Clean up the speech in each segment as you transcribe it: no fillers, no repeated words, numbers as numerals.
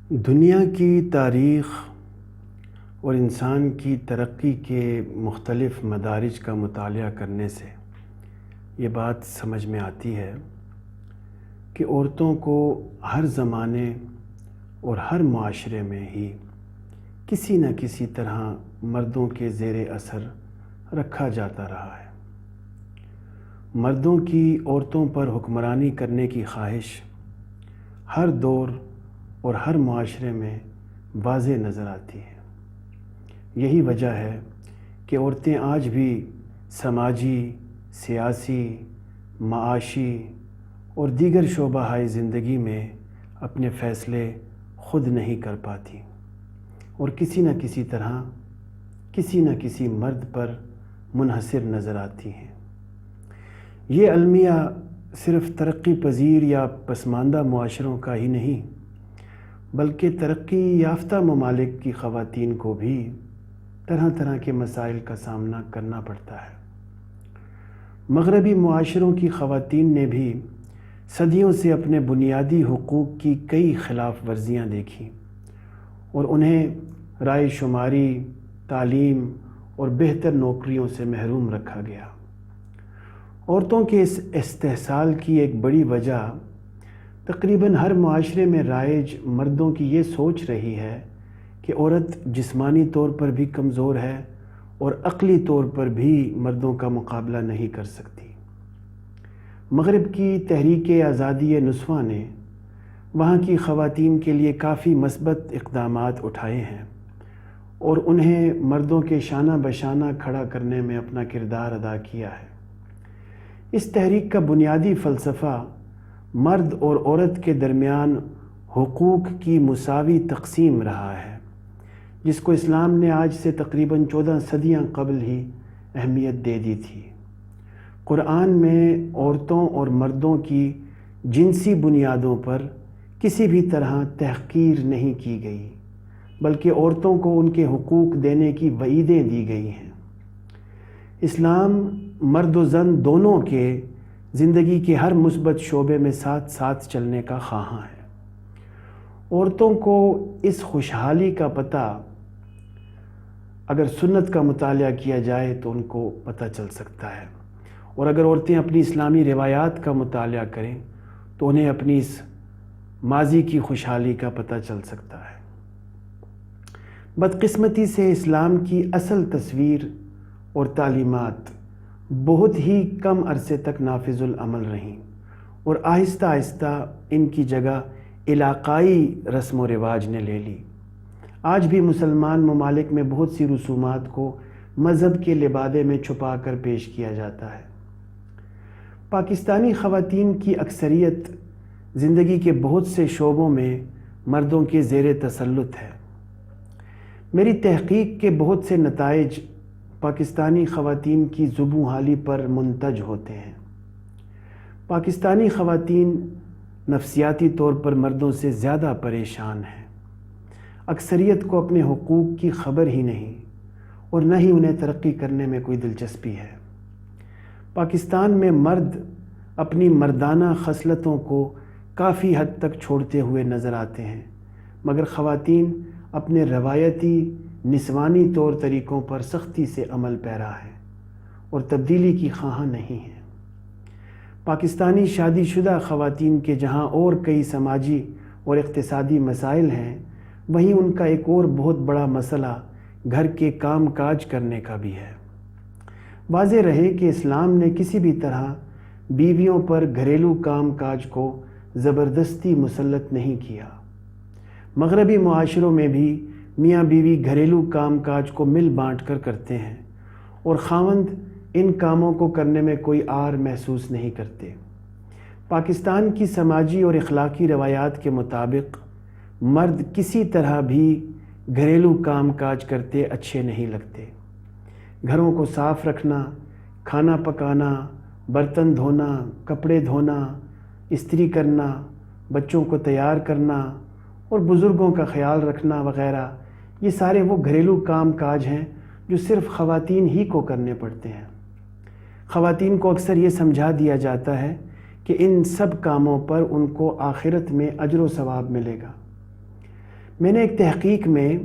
دنیا کی تاریخ اور انسان کی ترقی کے مختلف مدارج کا مطالعہ کرنے سے یہ بات سمجھ میں آتی ہے کہ عورتوں کو ہر زمانے اور ہر معاشرے میں ہی کسی نہ کسی طرح مردوں کے زیر اثر رکھا جاتا رہا ہے۔ مردوں کی عورتوں پر حکمرانی کرنے کی خواہش ہر دور اور ہر معاشرے میں واضح نظر آتی ہے۔ یہی وجہ ہے کہ عورتیں آج بھی سماجی، سیاسی، معاشی اور دیگر شعبۂ زندگی میں اپنے فیصلے خود نہیں کر پاتی اور کسی نہ کسی طرح کسی نہ کسی مرد پر منحصر نظر آتی ہیں۔ یہ المیہ صرف ترقی پذیر یا پسماندہ معاشروں کا ہی نہیں بلکہ ترقی یافتہ ممالک کی خواتین کو بھی طرح طرح کے مسائل کا سامنا کرنا پڑتا ہے۔ مغربی معاشروں کی خواتین نے بھی صدیوں سے اپنے بنیادی حقوق کی کئی خلاف ورزیاں دیکھیں اور انہیں رائے شماری، تعلیم اور بہتر نوکریوں سے محروم رکھا گیا۔ عورتوں کے اس استحصال کی ایک بڑی وجہ تقریباً ہر معاشرے میں رائج مردوں کی یہ سوچ رہی ہے کہ عورت جسمانی طور پر بھی کمزور ہے اور عقلی طور پر بھی مردوں کا مقابلہ نہیں کر سکتی۔ مغرب کی تحریک آزادی نسواں نے وہاں کی خواتین کے لیے کافی مثبت اقدامات اٹھائے ہیں اور انہیں مردوں کے شانہ بشانہ کھڑا کرنے میں اپنا کردار ادا کیا ہے۔ اس تحریک کا بنیادی فلسفہ مرد اور عورت کے درمیان حقوق کی مساوی تقسیم رہا ہے، جس کو اسلام نے آج سے تقریباً 14 صدیاں قبل ہی اہمیت دے دی تھی۔ قرآن میں عورتوں اور مردوں کی جنسی بنیادوں پر کسی بھی طرح تحقیر نہیں کی گئی بلکہ عورتوں کو ان کے حقوق دینے کی وعیدیں دی گئی ہیں۔ اسلام مرد و زن دونوں کے زندگی کے ہر مثبت شعبے میں ساتھ ساتھ چلنے کا خواہاں ہے۔ عورتوں کو اس خوشحالی کا پتہ اگر سنت کا مطالعہ کیا جائے تو ان کو پتہ چل سکتا ہے، اور اگر عورتیں اپنی اسلامی روایات کا مطالعہ کریں تو انہیں اپنی اس ماضی کی خوشحالی کا پتہ چل سکتا ہے۔ بدقسمتی سے اسلام کی اصل تصویر اور تعلیمات بہت ہی کم عرصے تک نافذ العمل رہیں اور آہستہ آہستہ ان کی جگہ علاقائی رسم و رواج نے لے لی۔ آج بھی مسلمان ممالک میں بہت سی رسومات کو مذہب کے لبادے میں چھپا کر پیش کیا جاتا ہے۔ پاکستانی خواتین کی اکثریت زندگی کے بہت سے شعبوں میں مردوں کے زیر تسلط ہے۔ میری تحقیق کے بہت سے نتائج پاکستانی خواتین کی زبوں حالی پر منتج ہوتے ہیں۔ پاکستانی خواتین نفسیاتی طور پر مردوں سے زیادہ پریشان ہیں۔ اکثریت کو اپنے حقوق کی خبر ہی نہیں اور نہ ہی انہیں ترقی کرنے میں کوئی دلچسپی ہے۔ پاکستان میں مرد اپنی مردانہ خصلتوں کو کافی حد تک چھوڑتے ہوئے نظر آتے ہیں، مگر خواتین اپنے روایتی نسوانی طور طریقوں پر سختی سے عمل پیرا ہے اور تبدیلی کی خواہاں نہیں ہیں۔ پاکستانی شادی شدہ خواتین کے جہاں اور کئی سماجی اور اقتصادی مسائل ہیں، وہیں ان کا ایک اور بہت بڑا مسئلہ گھر کے کام کاج کرنے کا بھی ہے۔ واضح رہے کہ اسلام نے کسی بھی طرح بیویوں پر گھریلو کام کاج کو زبردستی مسلط نہیں کیا۔ مغربی معاشروں میں بھی میاں بیوی گھریلو کام کاج کو مل بانٹ کر کرتے ہیں اور خاوند ان کاموں کو کرنے میں کوئی عار محسوس نہیں کرتے۔ پاکستان کی سماجی اور اخلاقی روایات کے مطابق مرد کسی طرح بھی گھریلو کام کاج کرتے اچھے نہیں لگتے۔ گھروں کو صاف رکھنا، کھانا پکانا، برتن دھونا، کپڑے دھونا، استری کرنا، بچوں کو تیار کرنا اور بزرگوں کا خیال رکھنا وغیرہ، یہ سارے وہ گھریلو کام کاج ہیں جو صرف خواتین ہی کو کرنے پڑتے ہیں۔ خواتین کو اکثر یہ سمجھا دیا جاتا ہے کہ ان سب کاموں پر ان کو آخرت میں اجر و ثواب ملے گا۔ میں نے ایک تحقیق میں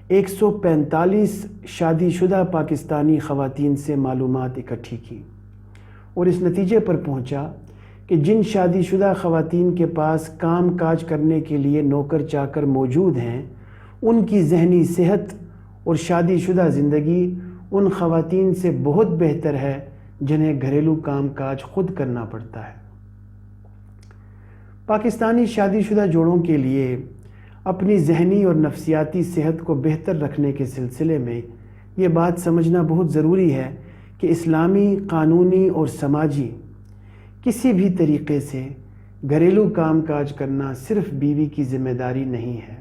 145 شادی شدہ پاکستانی خواتین سے معلومات اکٹھی کی اور اس نتیجے پر پہنچا کہ جن شادی شدہ خواتین کے پاس کام کاج کرنے کے لیے نوکر چاکر موجود ہیں، ان کی ذہنی صحت اور شادی شدہ زندگی ان خواتین سے بہت بہتر ہے جنہیں گھریلو کام کاج خود کرنا پڑتا ہے۔ پاکستانی شادی شدہ جوڑوں کے لیے اپنی ذہنی اور نفسیاتی صحت کو بہتر رکھنے کے سلسلے میں یہ بات سمجھنا بہت ضروری ہے کہ اسلامی، قانونی اور سماجی کسی بھی طریقے سے گھریلو کام کاج کرنا صرف بیوی کی ذمہ داری نہیں ہے۔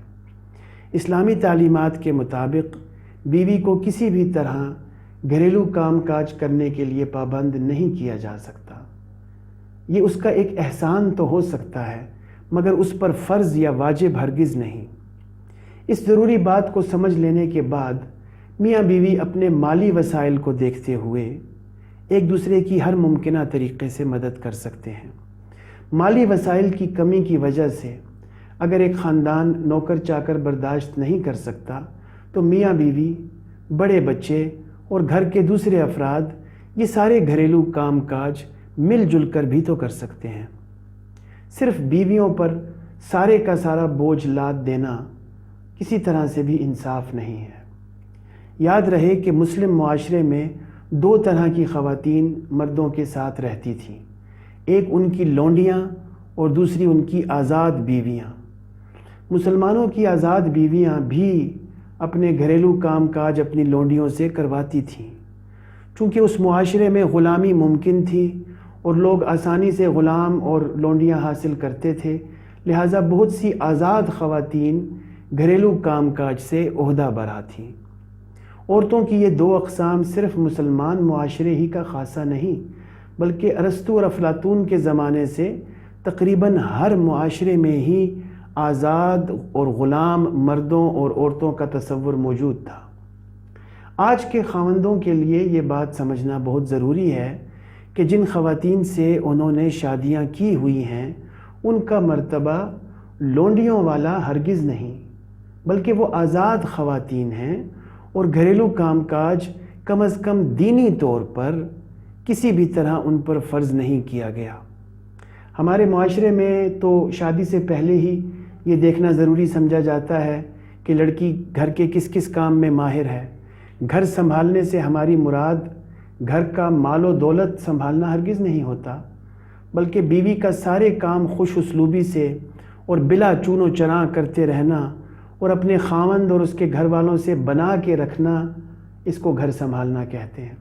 اسلامی تعلیمات کے مطابق بیوی کو کسی بھی طرح گھریلو کام کاج کرنے کے لیے پابند نہیں کیا جا سکتا۔ یہ اس کا ایک احسان تو ہو سکتا ہے، مگر اس پر فرض یا واجب ہرگز نہیں۔ اس ضروری بات کو سمجھ لینے کے بعد میاں بیوی اپنے مالی وسائل کو دیکھتے ہوئے ایک دوسرے کی ہر ممکنہ طریقے سے مدد کر سکتے ہیں۔ مالی وسائل کی کمی کی وجہ سے اگر ایک خاندان نوکر چاکر برداشت نہیں کر سکتا تو میاں بیوی، بڑے بچے اور گھر کے دوسرے افراد یہ سارے گھریلو کام کاج مل جل کر بھی تو کر سکتے ہیں۔ صرف بیویوں پر سارے کا سارا بوجھ لاد دینا کسی طرح سے بھی انصاف نہیں ہے۔ یاد رہے کہ مسلم معاشرے میں دو طرح کی خواتین مردوں کے ساتھ رہتی تھیں، ایک ان کی لونڈیاں اور دوسری ان کی آزاد بیویاں۔ مسلمانوں کی آزاد بیویاں بھی اپنے گھریلو کام کاج اپنی لونڈیوں سے کرواتی تھیں۔ چونکہ اس معاشرے میں غلامی ممکن تھی اور لوگ آسانی سے غلام اور لونڈیاں حاصل کرتے تھے، لہٰذا بہت سی آزاد خواتین گھریلو کام کاج سے عہدہ برا تھیں۔ عورتوں کی یہ دو اقسام صرف مسلمان معاشرے ہی کا خاصہ نہیں، بلکہ ارسطو اور افلاطون کے زمانے سے تقریباً ہر معاشرے میں ہی آزاد اور غلام مردوں اور عورتوں کا تصور موجود تھا۔ آج کے خاوندوں کے لیے یہ بات سمجھنا بہت ضروری ہے کہ جن خواتین سے انہوں نے شادیاں کی ہوئی ہیں ان کا مرتبہ لونڈیوں والا ہرگز نہیں، بلکہ وہ آزاد خواتین ہیں اور گھریلو کام کاج کم از کم دینی طور پر کسی بھی طرح ان پر فرض نہیں کیا گیا۔ ہمارے معاشرے میں تو شادی سے پہلے ہی یہ دیکھنا ضروری سمجھا جاتا ہے کہ لڑکی گھر کے کس کس کام میں ماہر ہے۔ گھر سنبھالنے سے ہماری مراد گھر کا مال و دولت سنبھالنا ہرگز نہیں ہوتا، بلکہ بیوی کا سارے کام خوش اسلوبی سے اور بلا چون و چراں کرتے رہنا اور اپنے خاوند اور اس کے گھر والوں سے بنا کے رکھنا، اس کو گھر سنبھالنا کہتے ہیں۔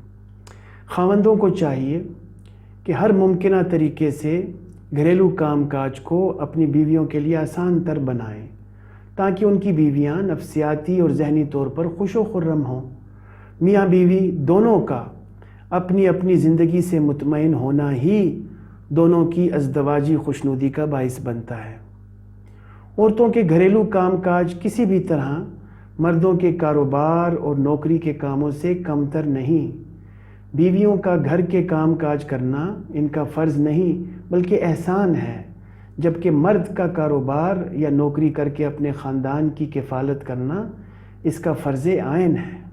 خاوندوں کو چاہیے کہ ہر ممکنہ طریقے سے گھریلو کام کاج کو اپنی بیویوں کے لیے آسان تر بنائیں تاکہ ان کی بیویاں نفسیاتی اور ذہنی طور پر خوش و خرم ہوں۔ میاں بیوی دونوں کا اپنی اپنی زندگی سے مطمئن ہونا ہی دونوں کی ازدواجی خوشنودی کا باعث بنتا ہے۔ عورتوں کے گھریلو کام کاج کسی بھی طرح مردوں کے کاروبار اور نوکری کے کاموں سے کمتر نہیں۔ بیویوں کا گھر کے کام کاج کرنا ان کا فرض نہیں بلکہ احسان ہے، جبکہ مرد کا کاروبار یا نوکری کر کے اپنے خاندان کی کفالت کرنا اس کا فرض عین ہے۔